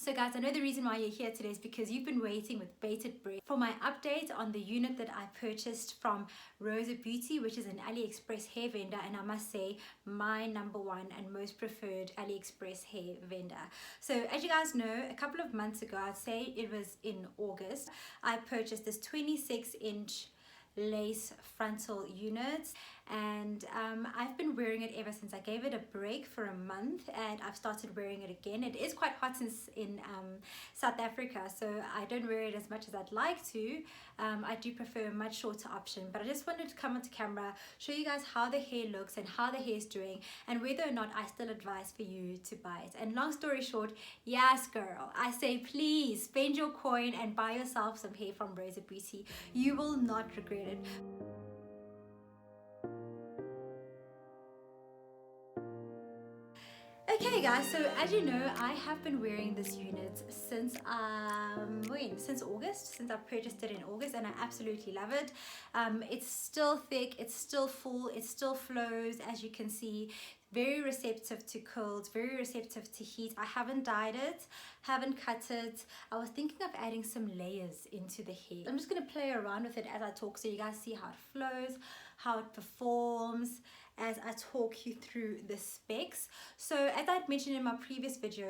So guys, I know the reason why you're here today is because you've been waiting with bated breath for my update on the unit that I purchased from Rosabeauty, which is an Aliexpress hair vendor, and I must say my #1 and most preferred Aliexpress hair vendor. So as you guys know, a couple of months ago, I'd say it was in August, I purchased this 26-inch lace frontal unit, and I've been wearing it ever since. I gave it a break for a month and I've started wearing it again. It is quite hot in South Africa, so I don't wear it as much as I'd like to. I do prefer a much shorter option, but I just wanted to come onto camera, show you guys how the hair looks and how the hair is doing, and whether or not I still advise for you to buy it. And long story short, yes girl, I say please spend your coin and buy yourself some hair from Rosabeauty. You will not regret it. Okay guys, so as you know, I have been wearing this unit since August, since I purchased it in August, and I absolutely love it. It's still thick, it's still full, it still flows, as you can see. Very receptive to colds, very receptive to heat. I haven't dyed it, haven't cut it. I was thinking of adding some layers into the hair. I'm just going to play around with it as I talk so you guys see how it flows, how it performs, as I talk you through the specs. So as I'd mentioned in my previous video,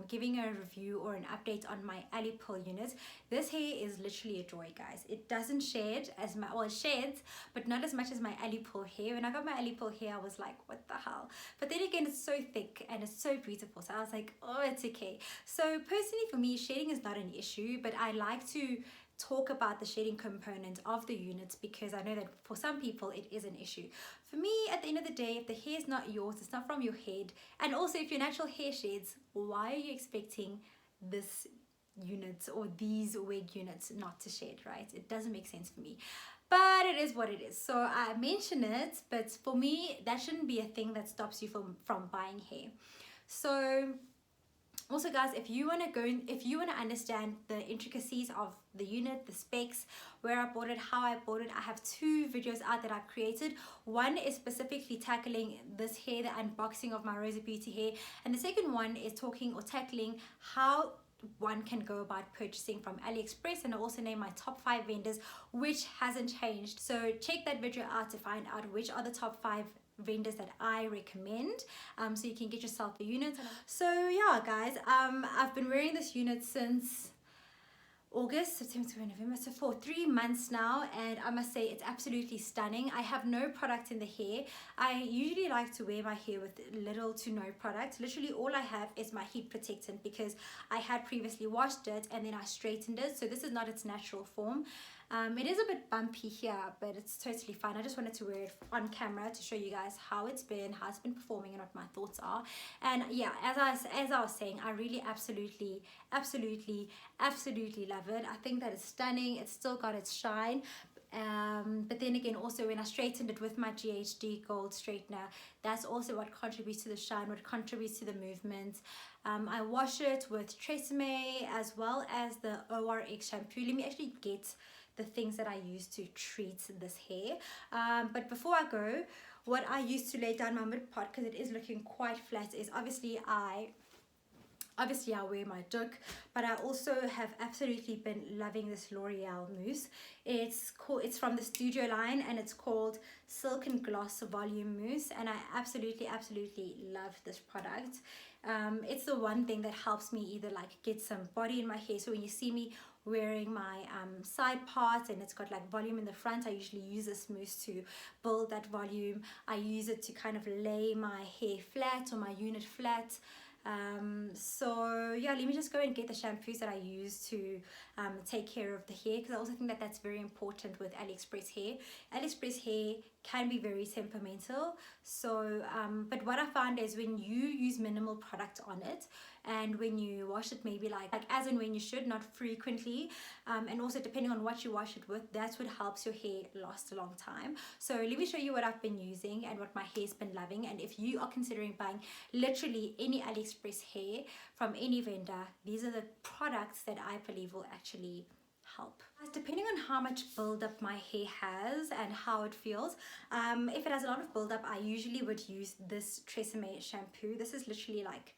giving a review or an update on my Aliexpress unit, this hair is literally a joy, guys. It doesn't shed as much, well it sheds, but not as much as my Aliexpress hair. When I got my Aliexpress hair, I was like, what the hell? But then again, it's so thick and it's so beautiful, so I was like, oh, it's okay. So personally for me, shedding is not an issue, but I like to talk about the shedding component of the units because I know that for some people it is an issue. For me, at the end of the day, if the hair is not yours, it's not from your head, and also if your natural hair sheds, why are you expecting this unit or these wig units not to shed, right? It doesn't make sense for me. But it is what it is. So I mention it, but for me, that shouldn't be a thing that stops you from buying hair. So also guys, if you want to understand the intricacies of the unit, the specs, where I bought it, how I bought it, I have 2 videos out that I've created. One is specifically tackling this hair, the unboxing of my Rosabeauty hair, and the second one is tackling how one can go about purchasing from Aliexpress, and I also name my top 5 vendors, which hasn't changed. So check that video out to find out which are the top 5 vendors that I recommend, so you can get yourself a unit. So yeah guys, I've been wearing this unit since August, September, November, so for 3 months now, and I must say it's absolutely stunning. I have no product in the hair. I usually like to wear my hair with little to no product. Literally all I have is my heat protectant because I had previously washed it and then I straightened it, so this is not its natural form. It is a bit bumpy here, but it's totally fine. I just wanted to wear it on camera to show you guys how it's been performing, and what my thoughts are. And yeah, as I was saying, I really absolutely love it. I think that it's stunning. It's still got its shine. But then again, also when I straightened it with my GHD gold straightener, that's also what contributes to the shine, what contributes to the movement. I wash it with Tresemme as well as the ORX shampoo. Let me actually get the things that I use to treat this hair. But before I go, what I use to lay down my mid part, because it is looking quite flat, is obviously I wear my Duke, but I also have absolutely been loving this L'Oreal mousse. It's from the Studio line, and it's called Silk and Gloss Volume Mousse, and I absolutely love this product. It's the one thing that helps me either like get some body in my hair. So when you see me wearing my side parts and it's got like volume in the front, I usually use this mousse to build that volume. I use it to kind of lay my hair flat or my unit flat. So yeah, let me just go and get the shampoos that I use to take care of the hair, because I also think that that's very important with Aliexpress hair. Aliexpress hair can be very temperamental, so but what I found is when you use minimal product on it, and when you wash it maybe like as and when you should, not frequently, and also depending on what you wash it with, that's what helps your hair last a long time. So let me show you what I've been using and what my hair's been loving. And if you are considering buying literally any Aliexpress hair from any vendor, these are the products that I believe will actually help. Depending on how much buildup my hair has and how it feels, if it has a lot of buildup, I usually would use this Tresemme shampoo. This is literally like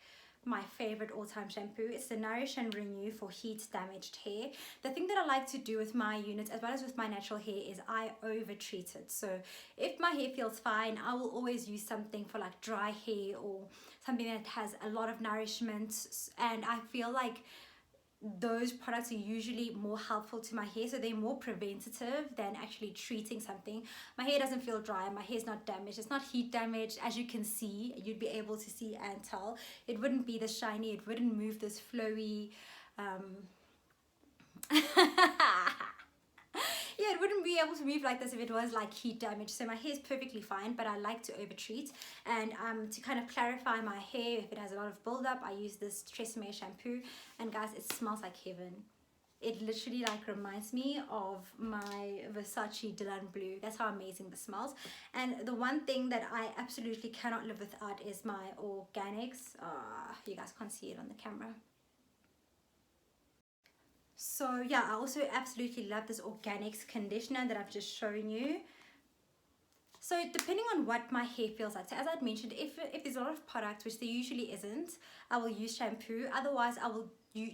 my favorite all-time shampoo. It's the Nourish and Renew for heat damaged hair. The thing that I like to do with my units as well as with my natural hair is I over treat it. So if my hair feels fine, I will always use something for like dry hair or something that has a lot of nourishment, and I feel like those products are usually more helpful to my hair, so they're more preventative than actually treating something. My hair doesn't feel dry, my hair's not damaged, it's not heat damaged. As you can see, you'd be able to see and tell, it wouldn't be this shiny, it wouldn't move this flowy yeah, it wouldn't be able to move like this if it was like heat damage. So my hair is perfectly fine, but I like to over treat. And to kind of clarify my hair, if it has a lot of buildup, I use this Tresemme shampoo, and guys, it smells like heaven. It literally like reminds me of my Versace Dylan Blue. That's how amazing this smells. And the one thing that I absolutely cannot live without is my organics. You guys can't see it on the camera. So yeah, I also absolutely love this organics conditioner that I've just shown you. So depending on what my hair feels like, so as I'd mentioned, if there's a lot of products, which there usually isn't, I will use shampoo. Otherwise, I will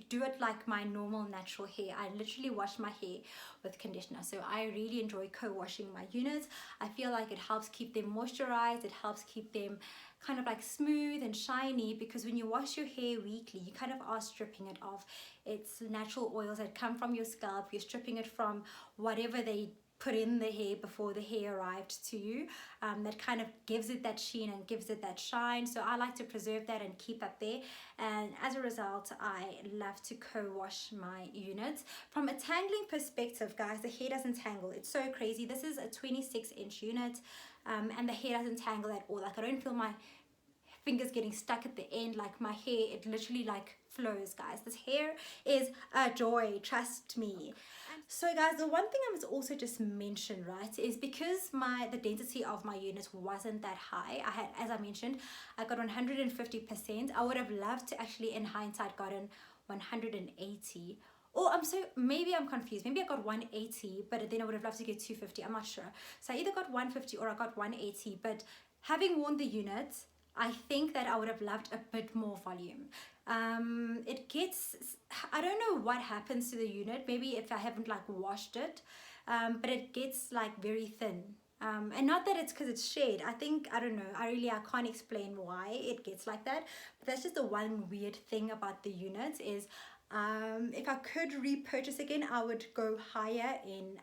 do it like my normal natural hair. I literally wash my hair with conditioner. So I really enjoy co-washing my units. I feel like it helps keep them moisturized. It helps keep them kind of like smooth and shiny, because when you wash your hair weekly, you kind of are stripping it of its natural oils that come from your scalp. You're stripping it from whatever they put in the hair before the hair arrived to you. That kind of gives it that sheen and gives it that shine. So I like to preserve that and keep that there. And as a result, I love to co-wash my units. From a tangling perspective, guys, the hair doesn't tangle. It's so crazy. This is a 26-inch unit, and the hair doesn't tangle at all. Like, I don't feel my fingers getting stuck at the end. Like, my hair, it literally like flows, guys. This hair is a joy, trust me. So guys, the one thing I must also just mention, right, is because the density of my units wasn't that high. I had, as I mentioned, I got 150%. I would have loved to actually, in hindsight, gotten 180. Or maybe I'm confused. Maybe I got 180, but then I would have loved to get 250. I'm not sure. So I either got 150 or I got 180. But having worn the unit, I think that I would have loved a bit more volume. It gets, I don't know what happens to the unit, maybe if I haven't like washed it, but it gets like very thin. And not that it's because it's shade. I don't know, I can't explain why it gets like that. But that's just the one weird thing about the unit is, if I could repurchase again, I would go higher in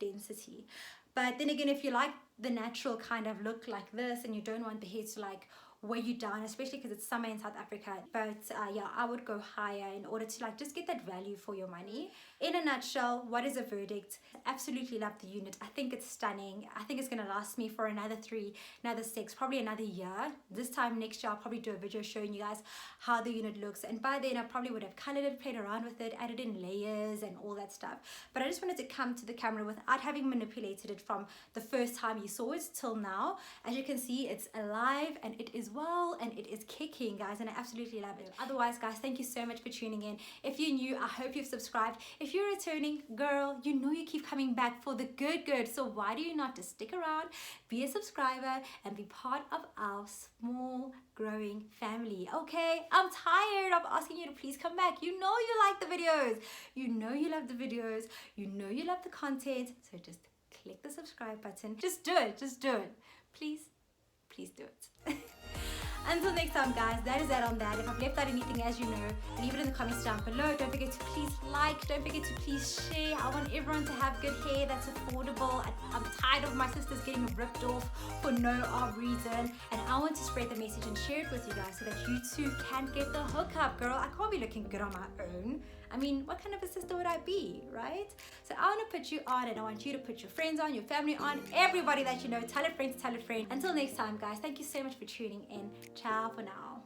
density. But then again, if you like the natural kind of look like this and you don't want the hair to like weigh you down, especially because it's summer in South Africa, but yeah, I would go higher in order to like just get that value for your money. In a nutshell, what is a verdict? Absolutely love the unit. I think it's stunning. I think it's gonna last me for another 3, another 6, probably another year. This time next year, I'll probably do a video showing you guys how the unit looks, and by then I probably would have colored it, played around with it, added in layers and all that stuff. But I just wanted to come to the camera without having manipulated it from the first time you saw it till now. As you can see, it's alive and it is well and it is kicking, guys, and I absolutely love it. Otherwise, guys, thank you so much for tuning in. If you're new, I hope you've subscribed. If you're returning, girl, you know you keep coming back for the good, so why do you not just stick around, be a subscriber, and be part of our small growing family? Okay, I'm tired of asking you to please come back. You know you like the videos, you know you love the videos, you know you love the content, so just click the subscribe button. Just do it, please do it. Until next time, guys, that is that on that. If I've left out anything, as you know, leave it in the comments down below. Don't forget to please like, don't forget to please share. I want everyone to have good hair that's affordable. I'm tired of my sisters getting ripped off for no odd reason, and I want to spread the message and share it with you guys so that you too can get the hookup. Girl, I can't be looking good on my own. I mean, what kind of a sister would I be, right? So I want to put you on, and I want you to put your friends on, your family on, everybody that you know. Tell a friend to tell a friend. Until next time, guys, thank you so much for tuning in. Ciao for now.